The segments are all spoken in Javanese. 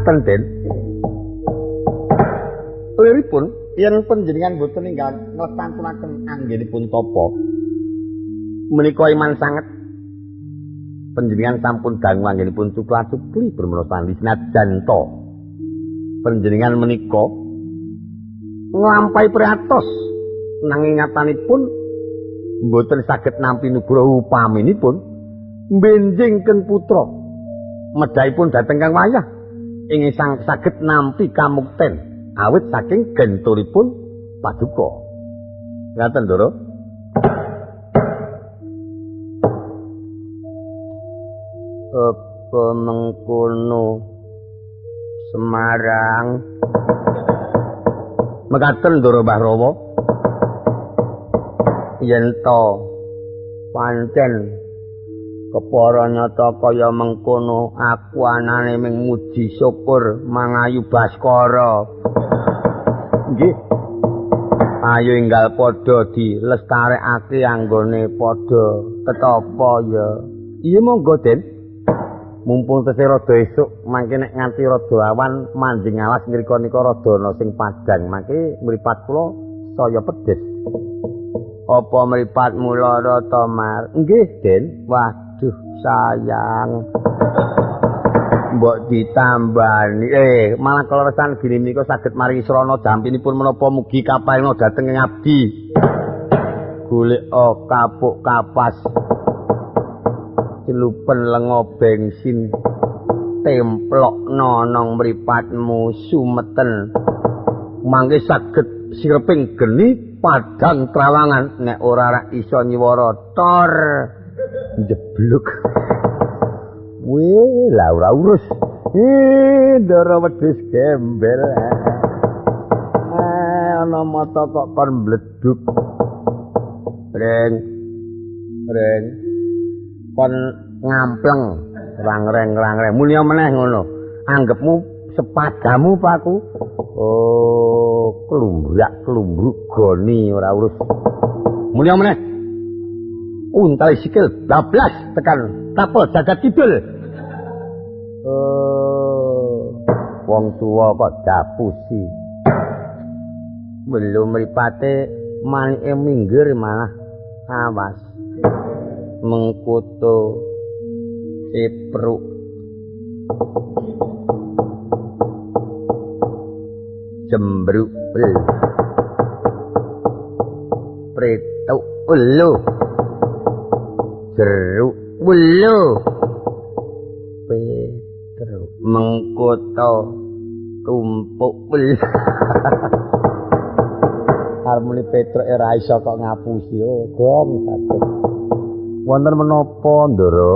Ngaten Den. Liripun yen panjenengan boten ninggal nglestantunaken anggenipun tapa menika iman sanget panjenengan sampun dangu anggenipun cukla-cukli bermula sandi senajan to panjenengan menika nglampahi priatos nanging ngatanipun mboten saged nampi nugroho upaminipun mbenjingken putra medhaipun dhateng kang wayah ing saged nampi kamukten awit saking genturipun paduka. Ngaten Ndoro. Apa mengkono Semarang. Mekaten Ndoro Mbah Rawa. Yen to pancen kepara nyata kaya mengkono aku anane ming muji syukur mangayu Baskara. Nggih. Ayo enggal padha dilestarekake anggone padha ketapa ya. Iya monggo Den. Mumpung tesih rada esuk mangke nek nganti rada awan manjing alas ngrika nika rada ana sing padhang mangke mripat kula saya pedes. Apa mripat mula to Mar? Nggih Den. Waduh sayang. Mbok ditambani malah kaleresan gini menika saged maringi srana jampinipun menapa mugi kaparinga dhateng ing abdi golek kapuk kapas celupen lenga bensin templokno nang mripatmu sumeten mangke saged sireping geni padhang trawangan nek ora iso nyiwara tor jebluk. Wih, lah ora urus. Ndara wedhus gembel. Ana mata kok kon bleduk. Reng. Kon ngampleng, rangreng. Mulya meneh ngono. Anggepmu sepadamu Pakku. Oh, klumbrak-klumbruk goni ora urus. Mulya meneh. Untal sikil bablas tekan tapel jagat kidul. Wong tuwa kok dapusi. Belum mripate manike minggir malah awas. Mengkutu ipruk. Jembruk pretuk ulu. Jeruk ulu. Petruk mengkutu tumpuk ulu. Harmoni Petruk ora iso kok ngapusi gong saged. Wonten menapa Ndara?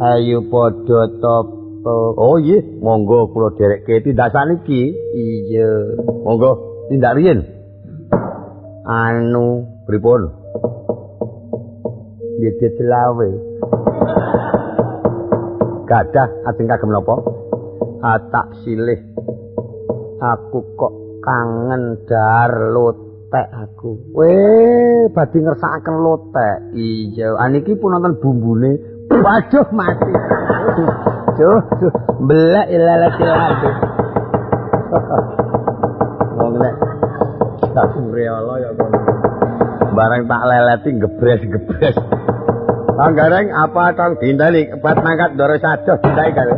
Ayo padha tapa. Oh nggih, monggo kula dherekke tindak saniki. Iya, monggo tindak riyin. Anu pripun? Nggih selawe. Gadah ajeng kagem napa? Tak silih. Aku kok kangen dar lotek aku. Badhe ngersakaken lotek. Iya, aniki pun nonton bumbune. Waduh mati. Duh, belak ilalat. Wong nek tak sumreala ya kon. Barang tak leleti gebres. Anggareng apa tong dinteni bat mangkat ndara sadoh dinteni karo.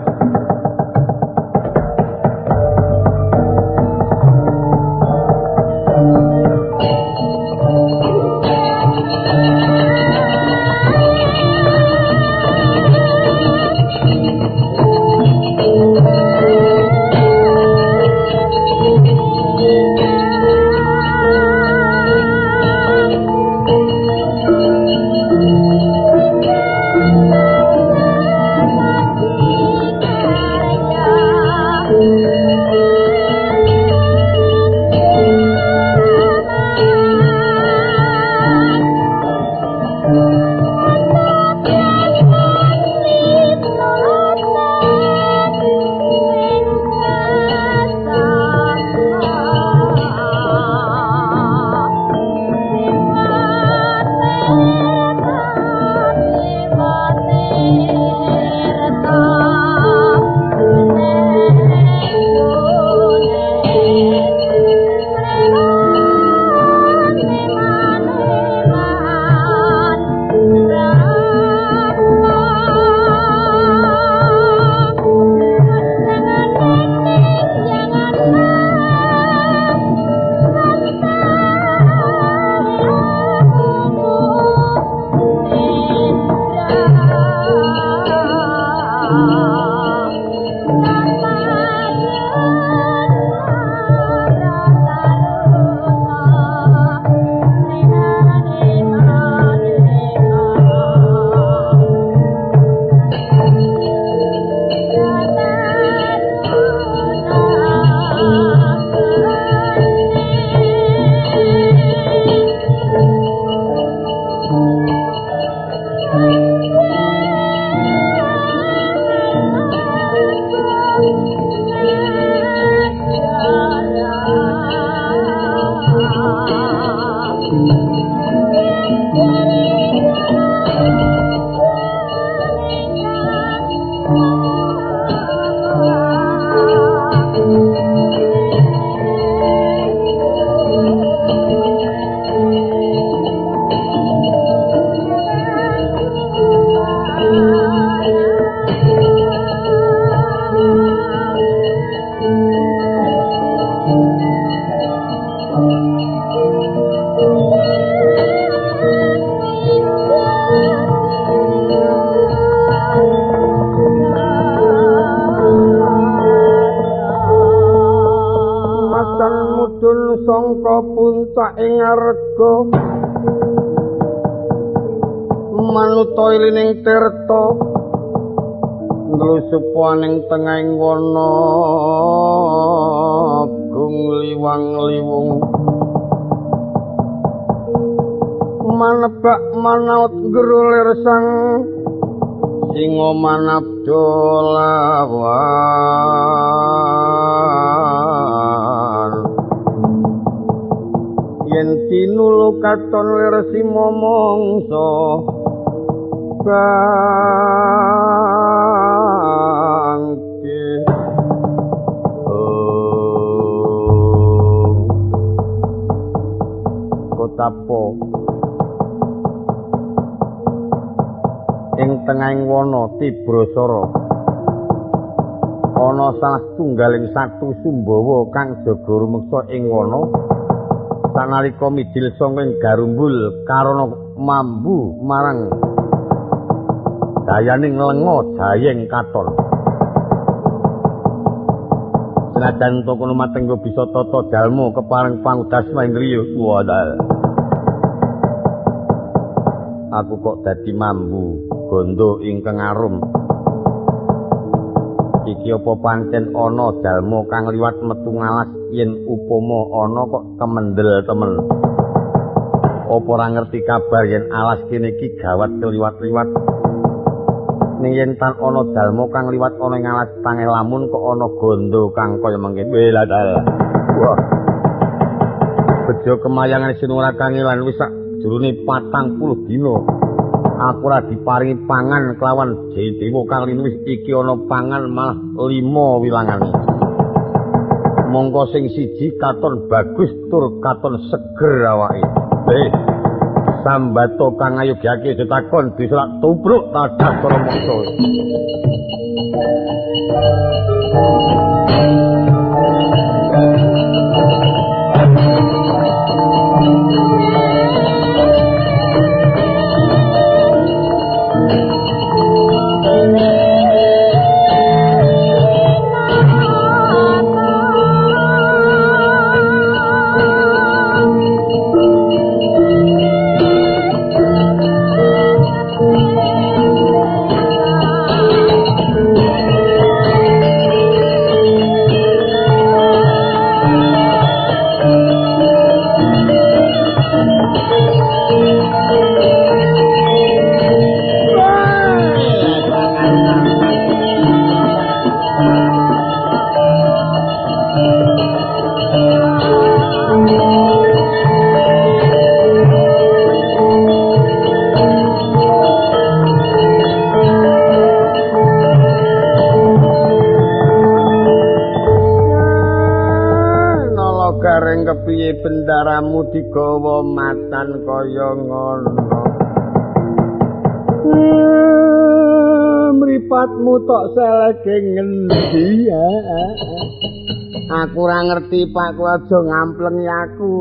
sangka puncak ing arga manut ilining tirta nglusup ning tengahing wana gung liwang-liwung manebak manaut grulir sang singa manabda lawan yen tinulu katon lir sima mangsa bangke kotapo ing tengahing wana Tibrasara ana salah tunggaling satu Sumbawa kang jaga rumeksa ing wana sanalika midil sanga ing garumbul karana mambu marang dayaning lenga jayeng katon senajan to kono matenggo bisa tata dalma kepareng pangudasma indriya wadal aku kok dadi mambu gondo ingkang arum iki apa pancen ana dalma kang liwat metu ngalas yen upama ana kok kemendel temen apa ora ngerti kabar yen alas kene iki gawat keliwat-liwat ning yen tan ana dalma kang liwat ana ing alas tangeh lamun kok ana gondo kang kaya mengke weladal wah bejo kemayangan sinura kangelan wis sak jroning 40 dina aku ora diparingi pangan kelawan Jaydewa kang wis iki ana pangan malah 5 wilangane. Mongko sing siji katon bagus tur katon seger awake. Sambato kang ayogyake ditakon diselak tubruk tadah para mangsa. Kepiye bendaramu digawa matan kaya ngono mripatmu tok seleke ngendi aku ora ngerti Pak ku aja ngamplengi aku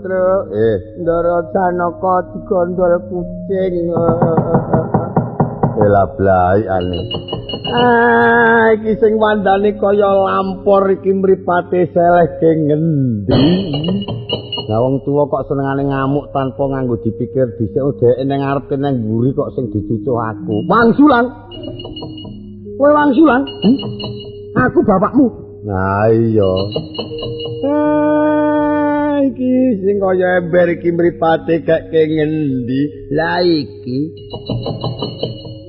Truk Ndara Janaka digondol kucing blai ane iki sing wandane kaya lampor iki mripate seleke ngendi lah wong tuwa kok senengane ngamuk tanpa nganggo dipikir dhisik dheweke ning ngarepe nang mburi kok sing dicucuk aku wangsulan kowe wangsulan aku bapakmu nah iya iki sing kaya ember iki mripate gak ngendi lah iki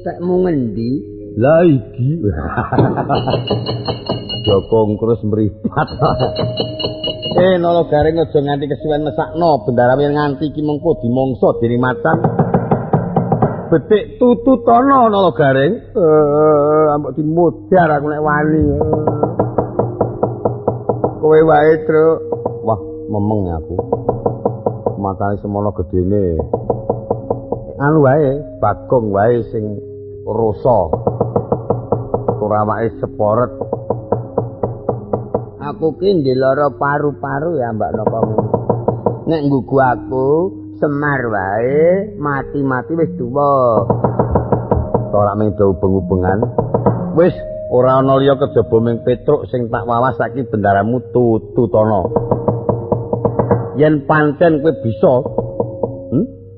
tekmu ngendi lah iki Joko terus mripat Nala Garing aja nganti kesuwen mesakno bendara yen nganti iki mengko dimangsa dening macan betik tututana Nala Garing ambek dimodar aku nek wani kowe wae Truk wah memeng aku matane semono gedene anu wae Bagong wae sing rasa awake seporet aku ki ndeloro paru-paru ya Mbak Napa nek nggugu aku Semar wae mati-mati wis tuwa ora mung ubeng-ubengan wis ora ana liya kejaba ming Petruk sing tak wawas saiki bendaramu Tututana yen pancen kowe bisa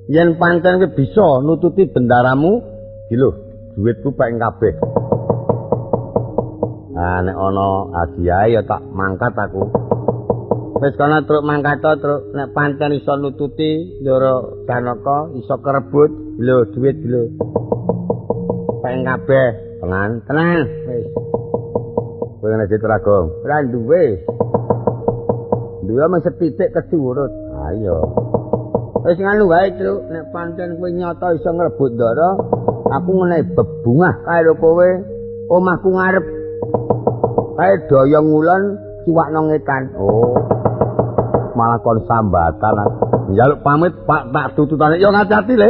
yen pancen kowe bisa nututi bendaramu iki lho dhuwitku pek kabeh. Ah nek ana hadiah ya tak mangkat aku. Wis kana truk mangkat truk nek pancen iso nututi Ndara Janaka iso kerebut lho dhuwit lho. Pek kabeh, tenang wis. Kowe ngene Citragong, ora duwe. Duwe mung setitik kecurut. Ayo. Wis ngono wae, Truk. Nek pancen kowe nyata iso ngrebut Ndara, aku ngene bebungah karo kowe. Omahku ngarep. Kae daya ngulon ciwakno ngetan. Oh. Malah kon sambatan. Njaluk pamit Pak tak tututane. Yo ngati-ati le.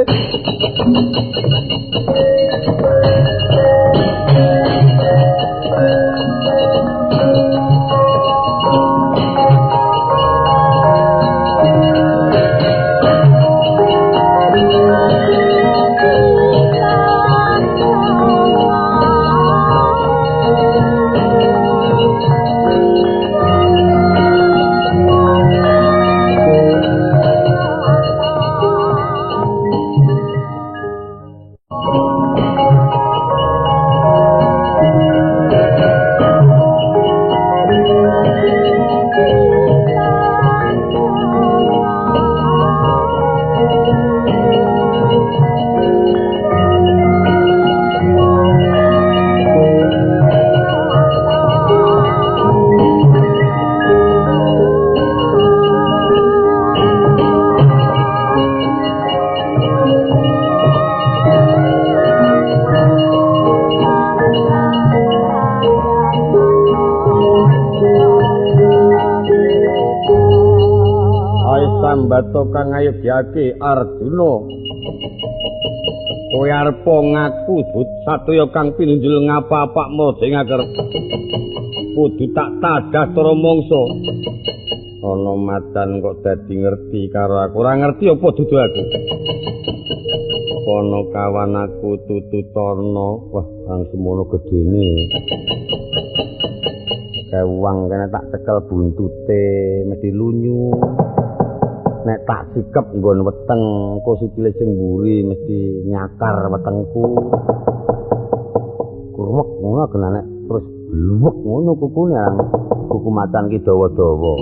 Sambato kang ngayogyake Arjuna. Kowe arep ngaku satya kang pinunjul ngapa-apakmu sing aker. Kudu tak tadah cara mangsa. Ana macan kok dadi ngerti karo aku. Ora ngerti apa dudu aku. Kono kawan aku tututana. Wah, kang semono gedene. Kewang kene tak cekel buntute mesti lunyu. Nek tak sikep nggon weteng, engko sikile sing mburi mesti nyakar wetengku. Kurwek ngono kena nek terus bluwek ngono kukune kuku macan ki dawa-dawa.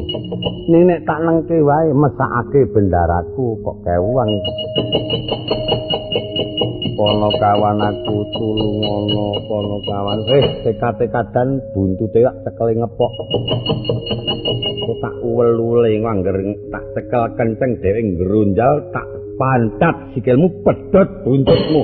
Ning nek tak nengke wae mesakake bendaraku kok kewang. Kono kawan aku tulungono kono kawan. Tekad-tekadan buntute tak cekel ngepok. Kok tak uwel-uwel angger tak cekel kenceng dhewe ngrunjal tak pantat sikilmu pedhot buntutmu.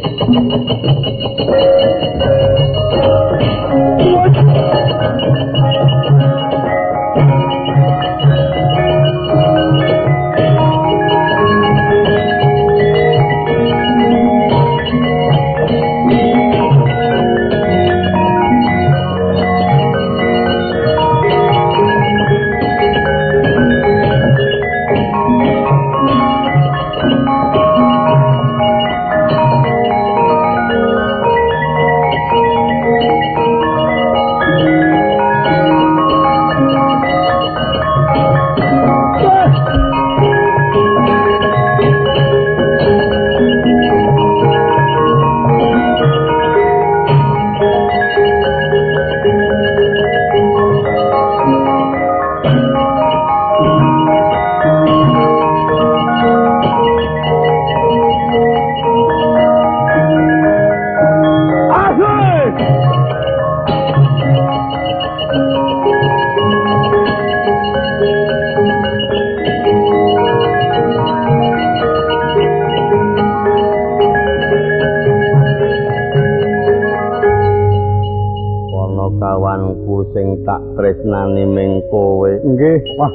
Sing tak tresnani ming kowe. Nggih, wah,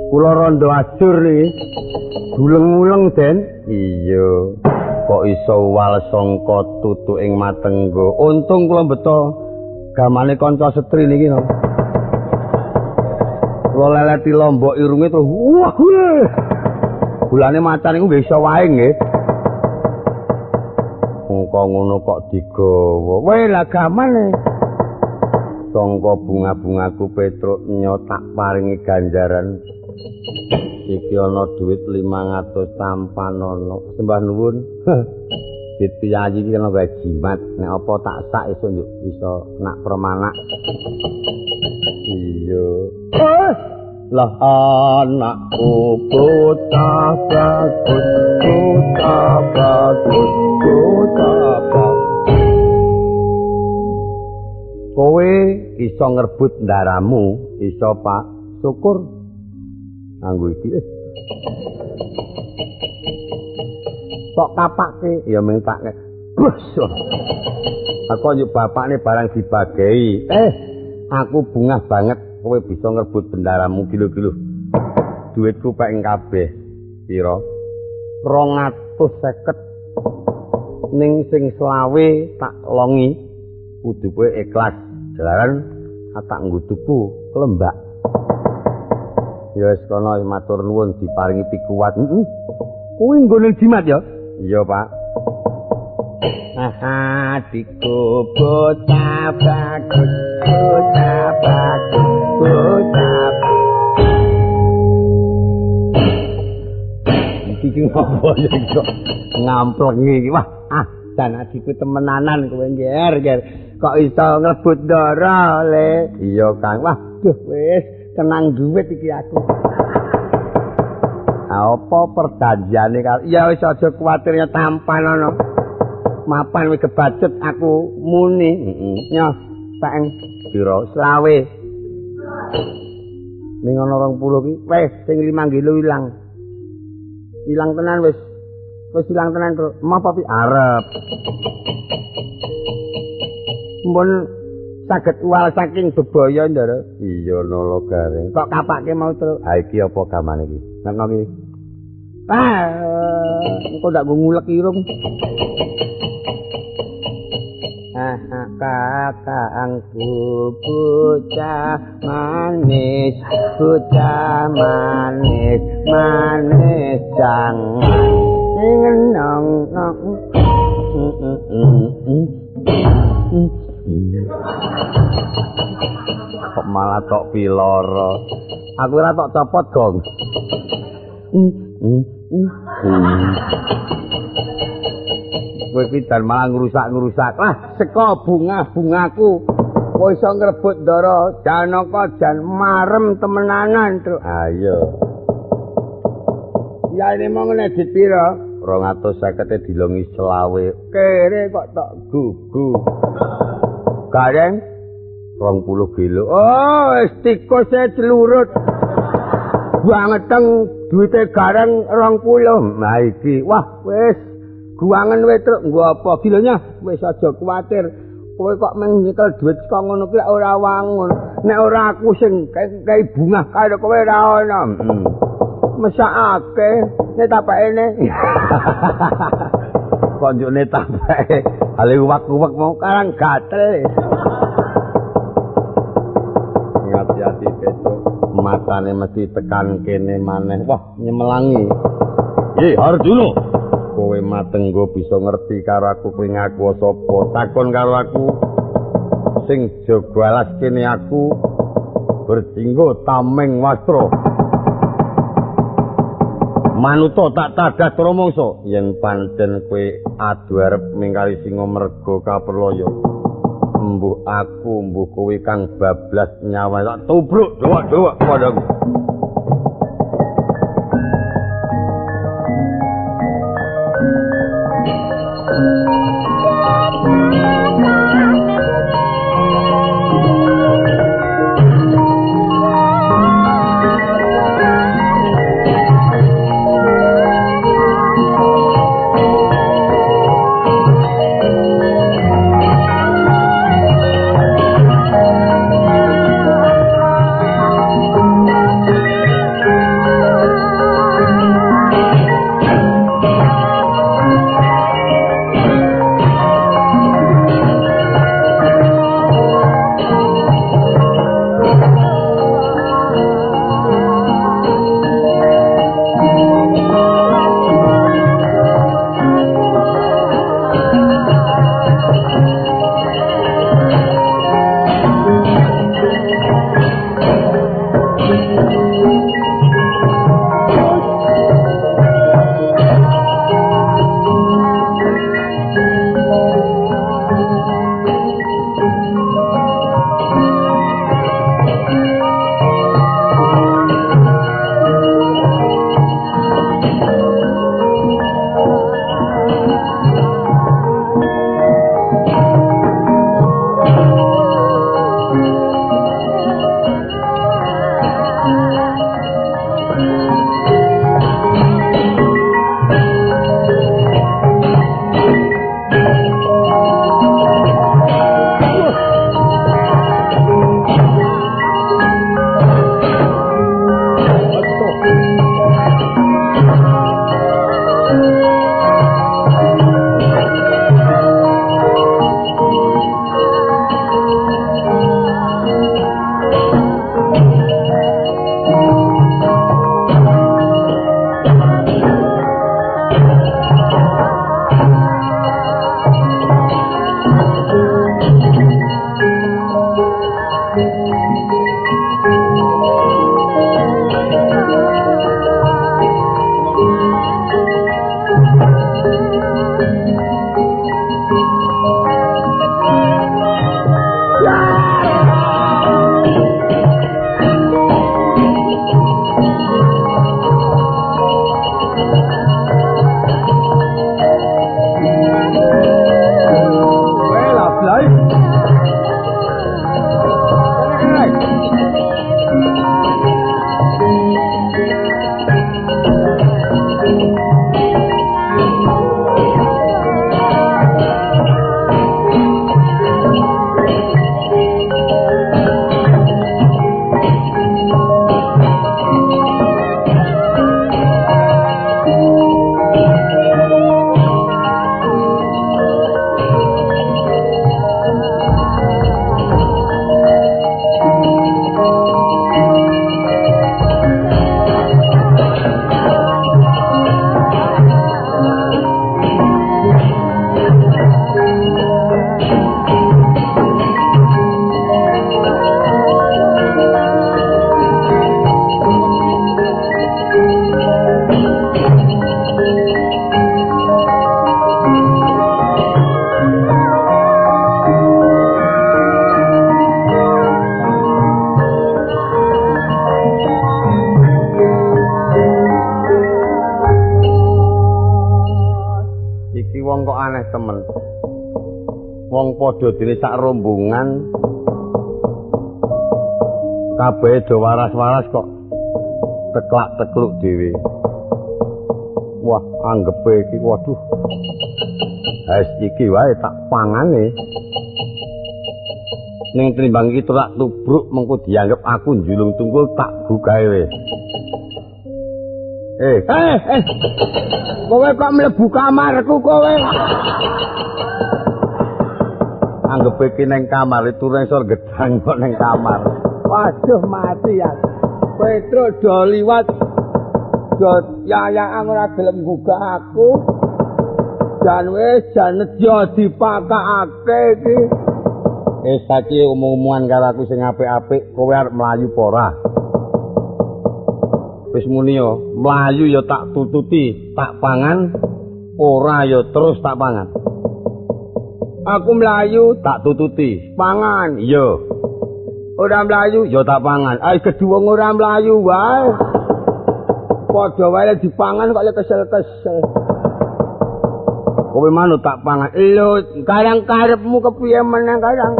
kula rondo ajur niki. Duleng-uleng, Den. Iya. Kok iso wal sangka tutuk ing matenggo. Untung kula beto gamane kanca setri niki no. Kula leleti lombok irunge terus wah. Bulane macan niku nggih iso wae nggih. Engko ngono kok digawa. Wae lah gamane. Sangka bunga-bungaku Petruk nyo tak paringi ganjaran Iki ana duit 500 tampan ana. Sembah nuwun. Ditiyayi iki kena gawe jimat. Nek apa tak sak esuk yo bisa nak permanak. Iya. Lah anakku bocah bagus, bocah bagus, bocah bagus. Kowe iso ngrebut ndaramu, iso Pak. Syukur. Anggo iki. Kok kapake ya mung tak aku yo bapakne barang dibagei. Aku bungah banget kowe bisa ngrebut bendaramu kilo-kilo. Duitku pek kabeh. Pira? 250. Ning sing 20 tak longi. Kudu kowe ikhlas. Jalaran tak nggo tuku kelembak. Ya wis kono matur nuwun diparingi pikuwat. Kuwi nggone jimat ya? Iya, Pak. Hatiku bocah bagus, bocah bagus, bocah bagus. Iki ngopo ya iki ngampleng iki. Wah, jan adikku temenanan kowe njer. Kok iso ngrebut ndara, Le? Iya, Kang. Wah, duh wis tenang duit iki aku. Apa perjanjiane karo ya wis aja kuwatirnya tampan ana. Mapan wis kebacut aku muni. Nyoh, Pak pira 20. Ning ana 20 ki wis sing 5 kilo ilang. Ilang tenan wis. Wis ilang tenan, Bro. Emah papi arep. Mun saged uwal saking bebaya ndara. Iya nolo garing. Kok kapake mau terus. Ha iki apa gamane iki? Nang iki. Engko ndak ngulek irung. Kakangku bocah manis, bocah manis, manis jangan ngenong. Kok malah tok piloro. Aku ora tok copot, Gong. Kowe iki dan malah ngrusak-ngrusak. Lah, seka bunga-bungaku. Kowe iso ngrebut ndara Janaka jan marem temenanan, Truk. Ayo. Ya ini mau ngene dipira? 250 dilongi 20. Kere kok tok gugu. Gareng 20 kilo. Oh, wis tikuse celurut. Bangeteng duwite gareng 20. Nah iki, wah wis guangen wae truk nggo apa kilonya wis aja kuwatir. Kowe kok meng nyekel duit kok ngono ki ora wangun. Nek ora aku sing kae bungah karo kowe ora ono. Mesakake nek tapakene. Kok njune tapake. Ale uwak-uwak mau karang gatel. Hati-hati besok matane mesti tekan kene maneh. Wah, nyemelangi. Arjuna. Kowe matenggo bisa ngerti karo aku kowe ngaku sapa? Takon karo aku. Sing jaga alas kene aku berjinggo tameng wastra. Manuta tak tadah tramangsa yen pancen kowe adu arep mingkari singa merga kaperloyo. Mbuh aku, mbuh kowe kang bablas nyawa tak tubruk dowak-dowak padaku. padha dene sak rombongan kabeh do waras-waras kok teklak-tekluk dhewe. Wah, anggepe iki waduh. Es iki wae tak pangane. Ning tinimbang iki tak tubruk mengko dianggep aku njulung tungkul tak bukae we. Kowe kok mlebu kamarku kowe? Anggepe iki ning kamar itu resor gedang kok ning kamar. Waduh mati ya. Petro do liwat. Do yayaan ora gelem buka aku. Jan wis jan nedya dipakake iki. Saiki omong-omongan karo aku sing apik-apik, kowe arep mlayu apa ora? Wis muni yo, mlayu yo tak tututi, tak pangan, ora yo terus tak pangan. Aku mlayu tak tututi, pangan, iya. Ora mlayu yo tak pangan. Kedua ora mlayu wae. Padha wae dipangan kok kesel-kesel. Kowe manut tak pangan. Lho, karang karepmu kepiye meneh karang?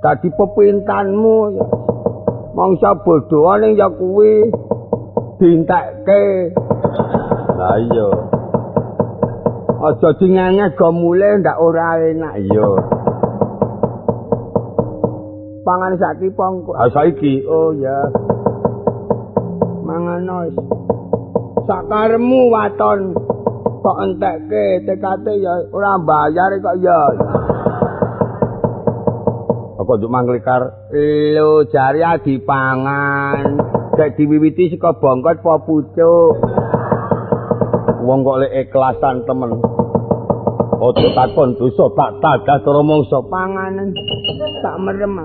Dadi pepintanmu ya. Mangsa bodhoa ning ya kuwi dientekke. Lah iya. Aja dinganges go mulih ndak ora enak iya. Pangan saiki pongko. Saiki. Oh ya. Mangan wis. Sakaremu waton. Kok entekke tekate ya ora bayar kok ya. Apa njuk mangklikar? Lho jare dipangan. Gek diwiwiti saka bongkot apa pucuk. Wong kok lek ikhlasan temen. Ojo takon dosa tak tadah cara mangsa panganan tak merem.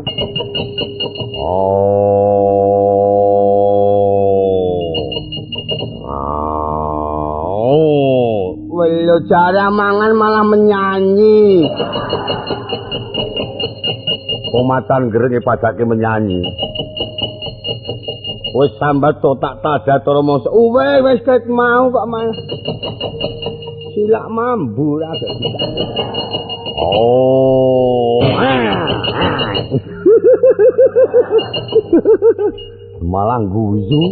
Welo cara mangan malah menyanyi. Komatan gereng padake menyanyi. Wis sambat to tak tadah cara mangsa. Wis ket mau kok malah. Silak mambu ra gak bisa. Malah guyu.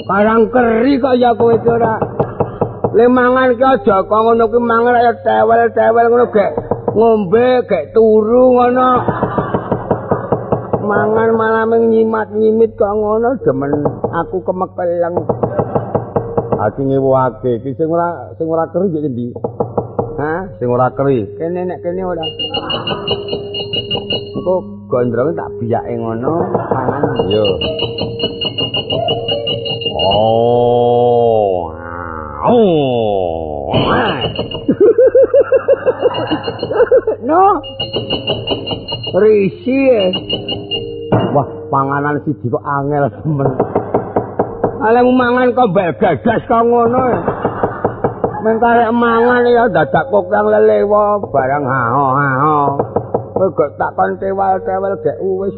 Karang keri kok ya kowe iki ora. Le mangan ki aja kok ngono ki mangan ya tewel-tewel ngono gek ngombe gek turu ngono. Mangan malah nyimat-nyimit kok ngono demen aku kemekeleng. Ati ngewake iki sing ora keri iki ndi? Hah? Sing ora keri. Kene nek kene ora. Kok gondrong tak biyake ngono pangan. Yo. No. Risi. Wah, panganan siji kok angel temen. Alemu mangan kok mbek gagas kok ngono. Men karek mangan ya dadak kokang lelewa barang haho-haho. Kowe kok tak kon tewal-tewel gek wis.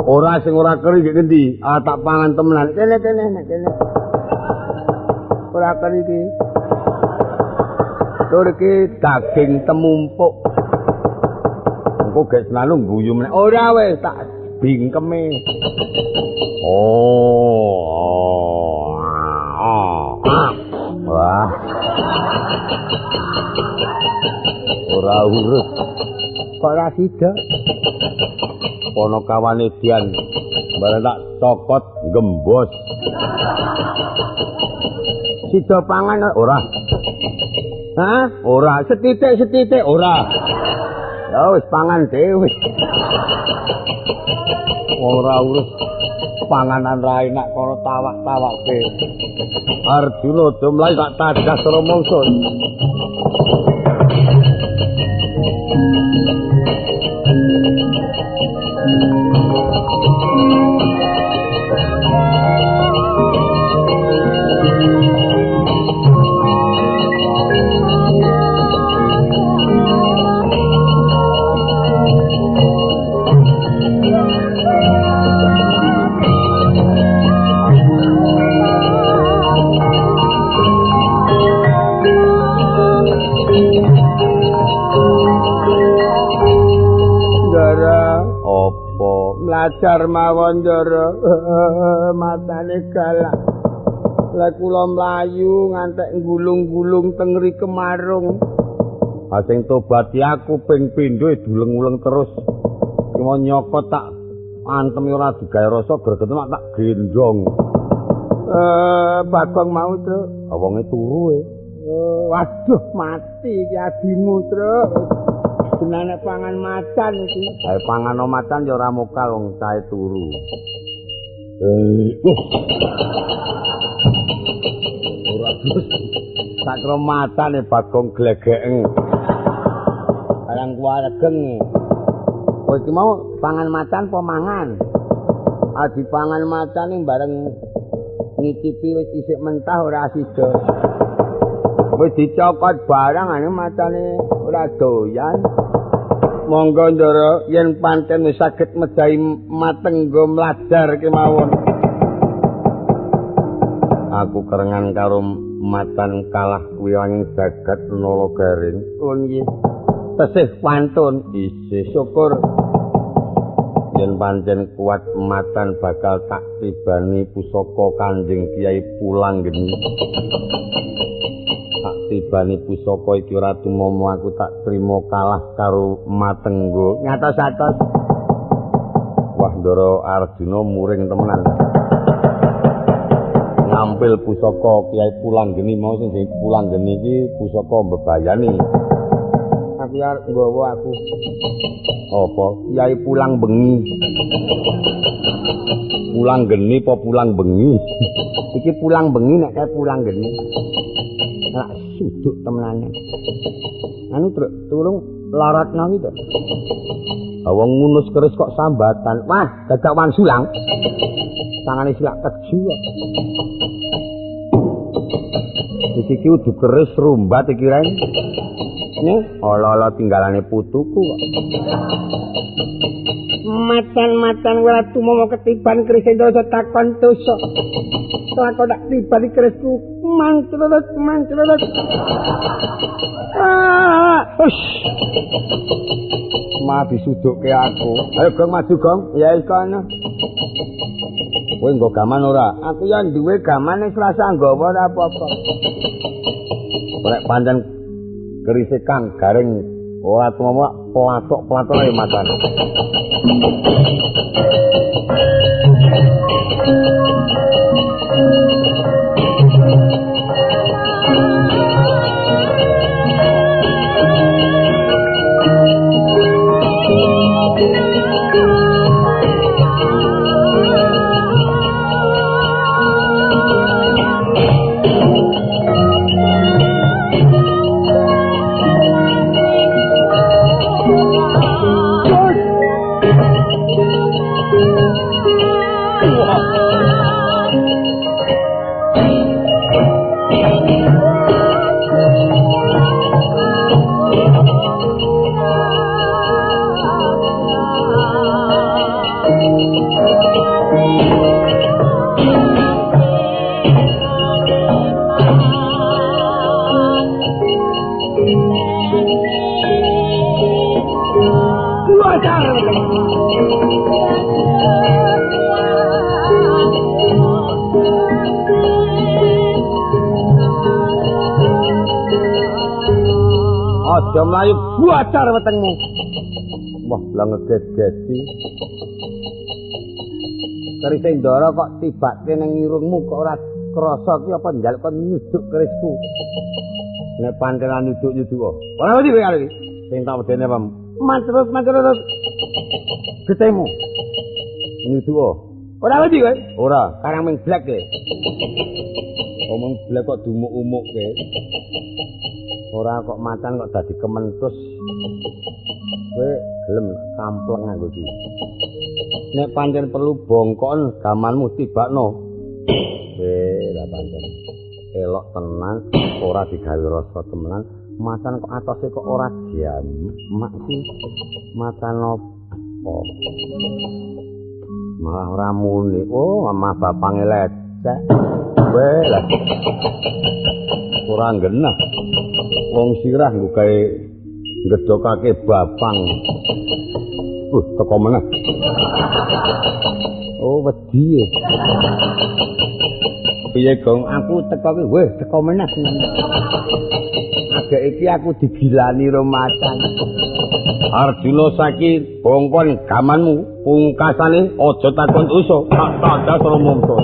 Ora sing ora keri gek endi? Tak pangan temenan. Kene nek kene. Ora keri iki. Tur iki daging temumpuk. Engko gek selalu guyu meneh. Ora wis tak bingkeme. Wah. Ora urut. Kok ora sida? Kono kawane dian. Bareng tak cokot gembos. Sida pangan ora. Hah? Ora, setitik ora. Ya wis pangan dhewe. Ora urus panganan ra enak kono tawak-tawake. Arjuna do mlayu tak tadah karo mangsa. belajar mawon Ndara. Matane galak. Lah kula mlayu ngantek gulung-gulung tengri kemarung. Sing tobati aku ping pindho duleng-uleng terus. Ki mau nyokot tak antem ora digawe rasa greget tak gendong. Bagong mau, Truk. Wonge turu e. Waduh, mati iki adimu, Truk. Senane pangan macan iki. Pangan macan ya ora mokal wong cahe turu. Ora terus. Sakro matane Bagong glegeken. Karang kuwaregeng. Kowe iki mau pangan macan apa mangan? Dipangan macane bareng ngicipi wis isik mentah ora sida. Wis dicokot barang ane macane ora doyan. Monggo Ndara yen pancen wis saged mejahi mateng nggo mlajar kemawon. Aku kerengan karo macan kalah wiyanging jagat nala garing. Oh nggih. Tesih pantun isih syukur. Yen pancen kuat macan bakal tak tibani pusaka Kanjeng Kyai Pulanggeni. Tak tibani pusaka iki ora tumomo aku tak trima kalah karo Matenggo. Ngatos-atos. Wah Ndara Arjuna muring temenan. Ngampil pusaka Kyai Pulanggeni mau sing Pulanggeni iki pusaka mbebayani. Aku arep nggawa aku. Apa? Kyai pulang bengi. Pulang geni apa pulang bengi? Iki pulang bengi nek kae pulang geni. Lak suduk temenane. Anu Truk, tulung laratna iki to. Wong ngunus keris kok sambatan. Wah, dadak wan sulang. Tangane silak keju kok. Iki kudu keris rumbat iki ren. Ala-ala tinggalane putuku kok. Macan-macan ora tumomo ketiban keris Ndara takon dosa. Aku tak tiban kerisku mancrut. Mati sudukke aku. Ayo Gong maju Gong. Ya iku ana. Kowe nggo gaman ora? Aku ya duwe gaman wis rasa nggawa ora apa-apa. Nek pancen kerise kang garing ora tumomo platok-platok ae macan. Aja mlayu buacar wetengmu. Wah, lah ngeget-geti. Kerise Ndara kok tibake ning irungmu kok ora krasa ki apa njaluk kon nyuduk kerisku. Nek pantelan nyuduk-nyuduk. Ora wedi kowe iki. Sing tak wedene apa? Mancrut. Ketemu. Nyuduk. Ora wedi kowe? Ora, karang ming blek kowe. Omong blek kok dumuk-umuk kowe. Ora kok macan kok dadi kementus. Kowe gelem kampleng nganggo iki. Nek pancen perlu bongkon gamanmu tibakno. Lah pancen. Elok tenan ora digawe rasa temenan. Macan kok atose kok ora jam. Mak sih macan opo? Malah ora muni. Oh, mama bapange lecek. Weh lah. Ora genah. Wong sirah nggo gawe gedhokake bapang. Teko meneh. Oh, wedi. Piye, Gong? Aku teko ki, weh, teko meneh. Agak iki aku digilani romacan. Arjuna saiki bongkon gamanmu, pungkasane aja takon uso, tak tandas rumangsa.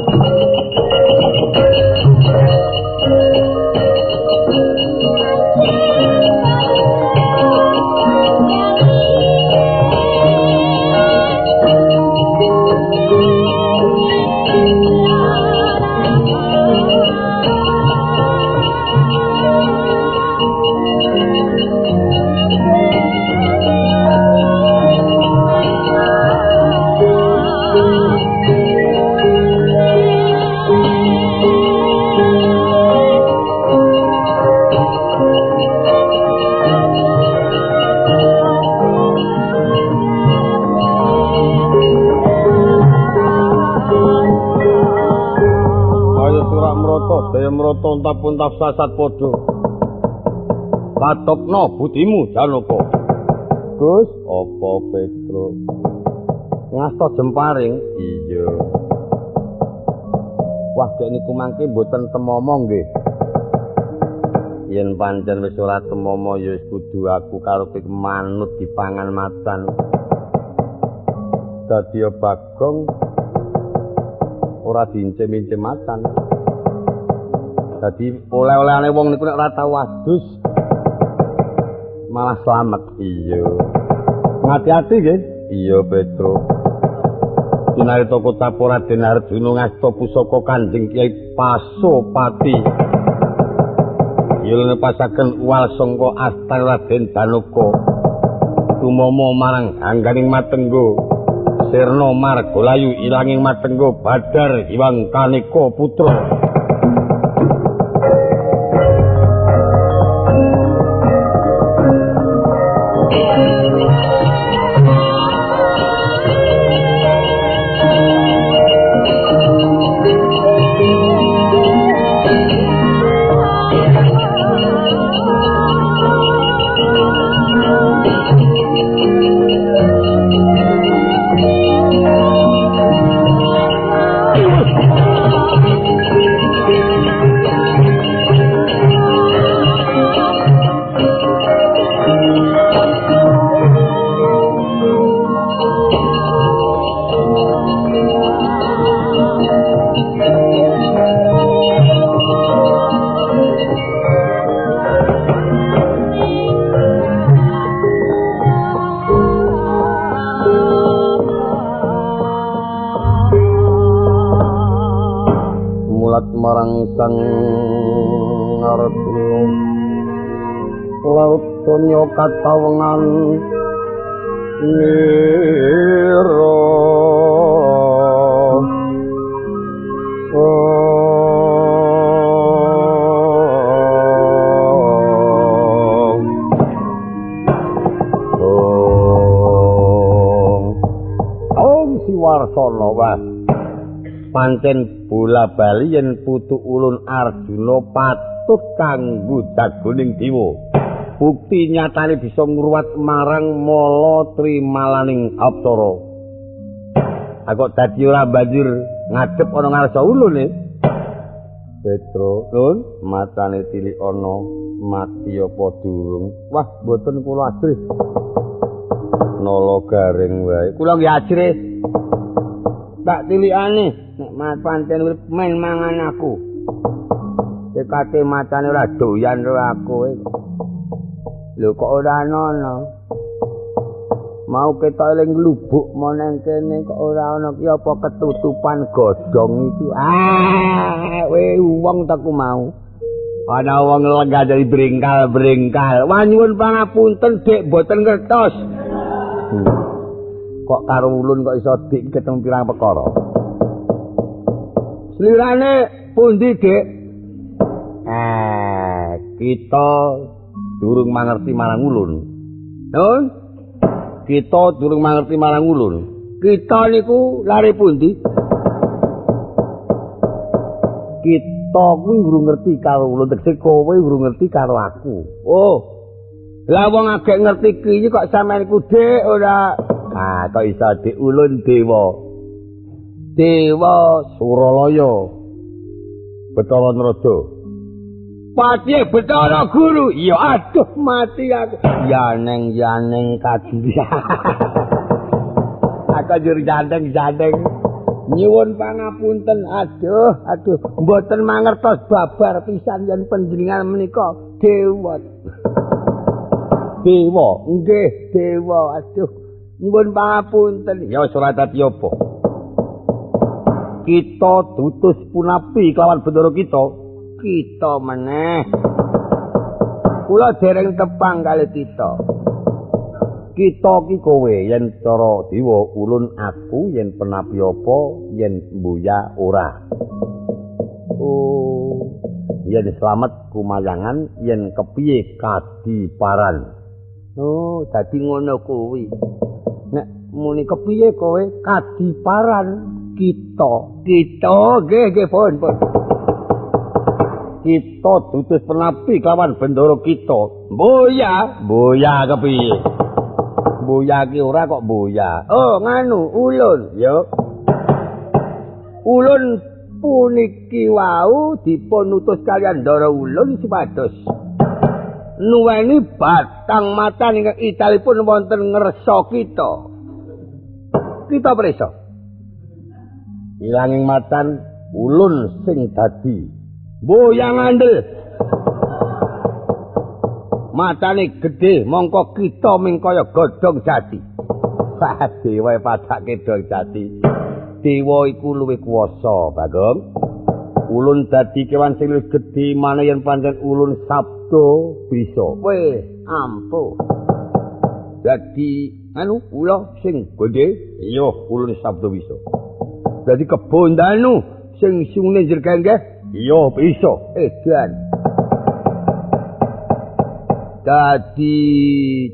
Daya mrata entapun tafsasat padha. Katokno budimu Janaka. Gus, apa Petro? Ngasta jemparing? Iya. Wah, dek niku mangke mboten temomo nggih. Yen pancen wis ora temomo ya wis kudu aku karo pik manut dipangan matan. Dadi Bagong ora diincem-incem matan. Dadi oleh-olehane wong niku nek ora tau wadus malah slamet. Iya. Ngati-ati nggih. Iya, Petro. Dinarita kota Raden Arjuna ngasta pusaka Kanjeng Kyai Pasopati. Yen pasaken uwal sangka astar Raden Danaka. Tumama marang angganing Matenggo. Sirna Margalayu ilanging Matenggo Badar Hyang Kaneka putra. Marang sang Arjuna laut donya katawengan nira Siwarsana wah pancen bola bali yen putu ulun Arjuna patut kanggo jagoning dewa. Bukti nyatane bisa ngruwat marang mala trimalaning aptara. Aku dadi ora banjur ngadep ana ngarsa ulun e. Petro, Nun, matane cilik ana mati apa durung? Wah, mboten kula ajrih. Nala garing wae. Kula nggih ajrih. Tak tilikane nek mas pancen urip men mangan aku. Dekate matane ora doyan karo aku. Lho kok ora ana. Mau ketok eling lubuk meneng kene kok ora ana ki apa ketutupan godhong iku. We wong taku mau. Ana wong lenggah dari bringkal-bringkal. Wah nyuwun pangapunten Dik mboten ngertos. Kok karo ulun kok iso dik ketemu pirang perkara. Slirane pundi, Dik? Kita durung mangerti marang ulun. Nun? Kita durung mangerti marang ulun. Kita niku lare pundi? Kita kuwi durung ngerti karo ulun, tegese kowe durung ngerti karo aku. Oh. Lah wong agek ngerti ki kok sampeyan iku Dik ora kok iso Dik ulun dewa. Dewa Suralaya Bathara Narada Patih Bathara Guru. Ya aduh mati aku. Yaneng kadya. Aku njur jandeng-jandeng. Nyuwun pangapunten. Aduh, mboten mangertos babar pisan yen panjenengan menika dewa. Dewa, nggih, dewa. Aduh, nyuwun pangapunten. Ya ora dadi apa. Kita dutus punapi kelawan bendara kita. Kita meneh. Kula dereng tepang kalih kita. Kita ki kowe yen cara dewa ulun aku yen penapi apa yen mbuya ora. Oh, yen slamet kumayangan yen kepiye kadiparan. Oh, dadi ngono kuwi. Nek muni kepiye kowe kadiparan kita nggih pun. Kita dutus penapi kelawan bendara kita. Mboya kepiye? Mboya ki ora kok mboya. Oh, nganu ulun. Ya. Ulun puniki wau dipun utus kaliyan Ndara Ulun supados nuweni batang matan ingkang idalipun wonten ngersa kita. Kita prisa. Ilanging matan ulun sing dadi mboya ngandel. Matane gedhe mongko kita ming kaya godhong jati. Dewa padake dong jati. Dewa iku luwih kuwasa, Bagong. Ulun dadi kewan sing luwih gedhe maneh yen pancen ulun sabda bisa. Weh, ampuh. Dadi anu ula sing gedhe, iya ulun sabda bisa. Dadi kebondanu sing sungune jergenggeh, iya bisa. Edan. Dadi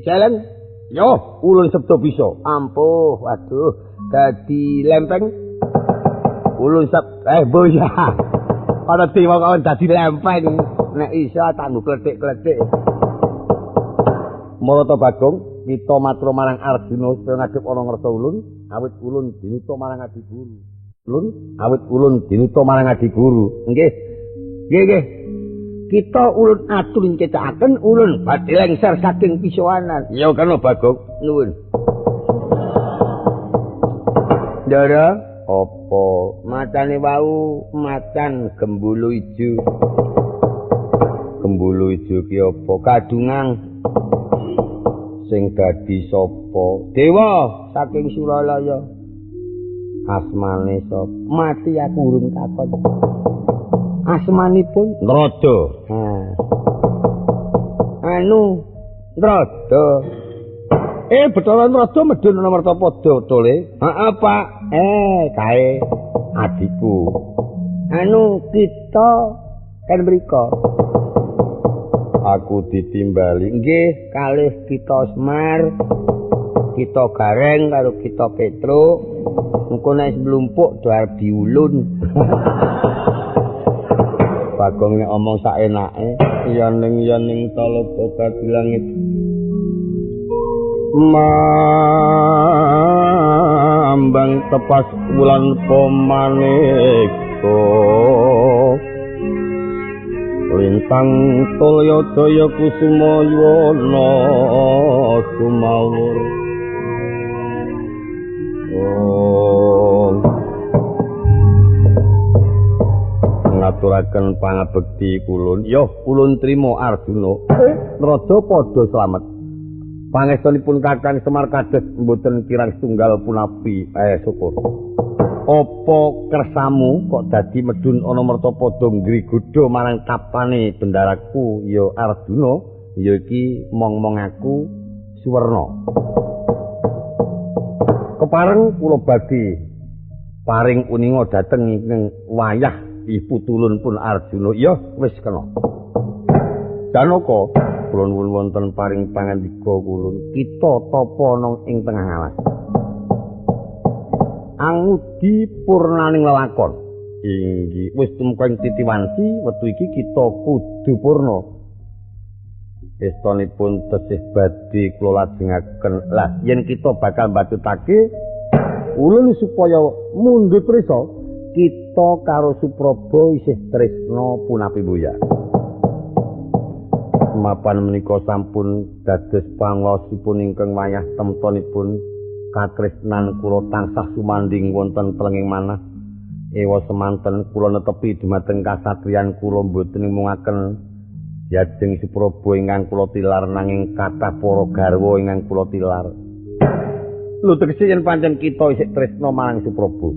celeng, yo ulun sabda bisa. Ampuh, waduh. Dadi lempeng, ulun boya. Ana dewa kawan dadi lempeng. Nek iso tak kletik-kletik. Marata Bagong, kita matur marang Arjuna supaya ngadhep ana ngersa ulun, awit ulun dinuta marang Adi Guru. Ulun dinuta marang Adi Guru. Nggih. Kita ulun atur nyecakaken ulun badhe lengser saking pisowanan. Ya kana Bagong, nuwun. Ndara apa matane wau macan gembulu ijo. Gembulu ijo ki apa kadungang sing dadi sapa? Dewa saking Suralaya. Asmane sapa? Mati aku urung takon. Asmanipun Narada. Anu Narada. Bathara Narada medhun ana Martapada tole. Heeh, Pak. Kae adikku. Anu kita kan mriko. Aku ditimbali. Nggih, kalih kita Semar, kita Gareng karo kita Petruk. Engko nek mlumpuk do arep diulun. Bagong nek omong sak enake, yaning talaga di langit. Mambang tepas wulan pamaneka. Lintang Tulya Jaya Kusuma Yuwana sumawur. Ngaturaken pangabekti kulun. Ya, kulun trima Arjuna. Narada padha slamet. Pangestunipun Kakang Semar kados mboten kirang setunggal punapi. Syukur. Apa kersamu kok dadi medhun ana Martapada ngrigodha marang kapane bendaraku ya Arjuna? Ya iki mong-mong aku Suwerna. Kepareng kula badhe paring uninga dhateng ing wayah ibu tulun pun Arjuna. Ya wis kena. Janaka kula nuwun wonten paring pangandika kulun. Kita tapa ana ing tengah alas. Angudi purnaning lelakon. Inggih wis tumeka titiwansi wektu iki kita kudu purna. Estunipun tesih badhe kula lajengaken. Lah yen kita bakal mbatutake Ulun supaya mundhut prisa kita karo Supraba isih tresna punapi boya. Mapan menika sampun dados pangosipun ingkang wayah temtonipun katresnan kula tansah sumandhing wonten telenging manah. Ewa semanten kula netepi dumateng kasatriyan kula boten mungaken jajeng Supraba ingkang kula tilar nanging kathah para garwa ingkang kula tilar. Lho tegese yen pancen kita isih tresna marang Supraba.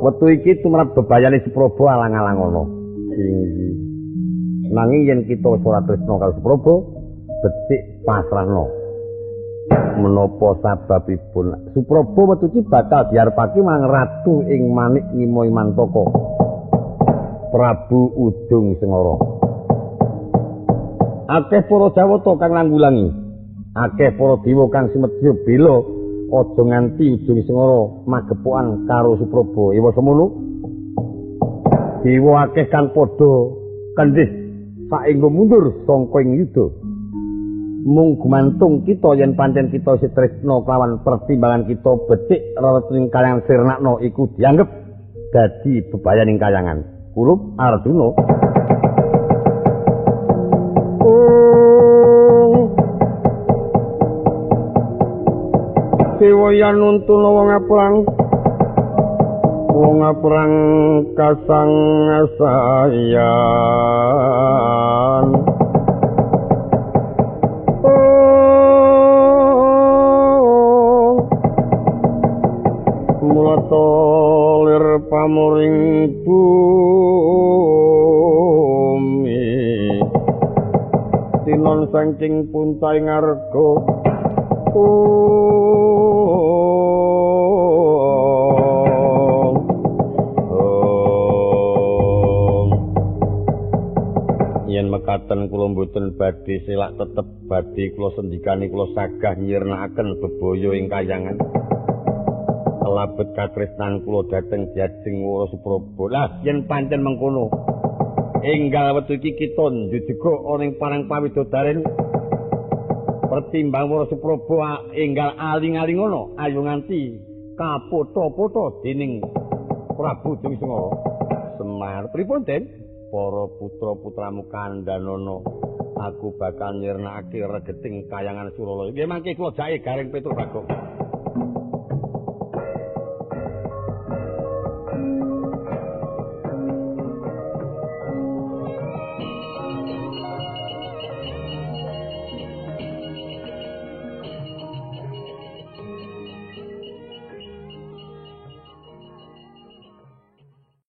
Wektu iki tumrap bebayane Supraba alang-alang ana. Nanging yen kita wis ora tresna karo Supraba, becik pasrahna. Menapa sababipun Supraba wektu iki bakal diarepake marang ratu ing Manik Ngimo Mantaka. Prabu Ujung Sengara. Akeh para Jawata kang nanggulangi. Akeh para dewa kang sumedya bela aja nganti Ujung Sengara magepokan karo Supraba. Ewa semono dewa akeh kang padha kendhis saengga mundur sangka ing yuda. Mung gumantung kita yen pancen kita isih tresna kelawan pertimbangan kita becik rerening kayangan sirnakna iku dianggep dadi bebayaning kayangan. Kulup Arjuna. Dewa nuntun wong aprang kasangasayan mulata lir pamuring bumi tinon saking puntaing arga yen mekaten kula mboten badhe selak tetep badhe kula sendikani kula sagah nyirnakaken bebaya ing kayangan kalabet katresnan kula dhateng jajeng Wara Supraba. Lah yen pancen mengkono enggal wektu iki kita njujug ana ing parang pawidodaren pertimbang Wara Supraba enggal aling-aling ngono ayo nganti kapotho-potho dening Prabu Ujung Sengara. Semar pripun Den? Para putra-putramu kandhanono aku bakal nyirnakake regeting kayangan Suralaya. Nggih mangke kula jae Gareng Petrus Bagong.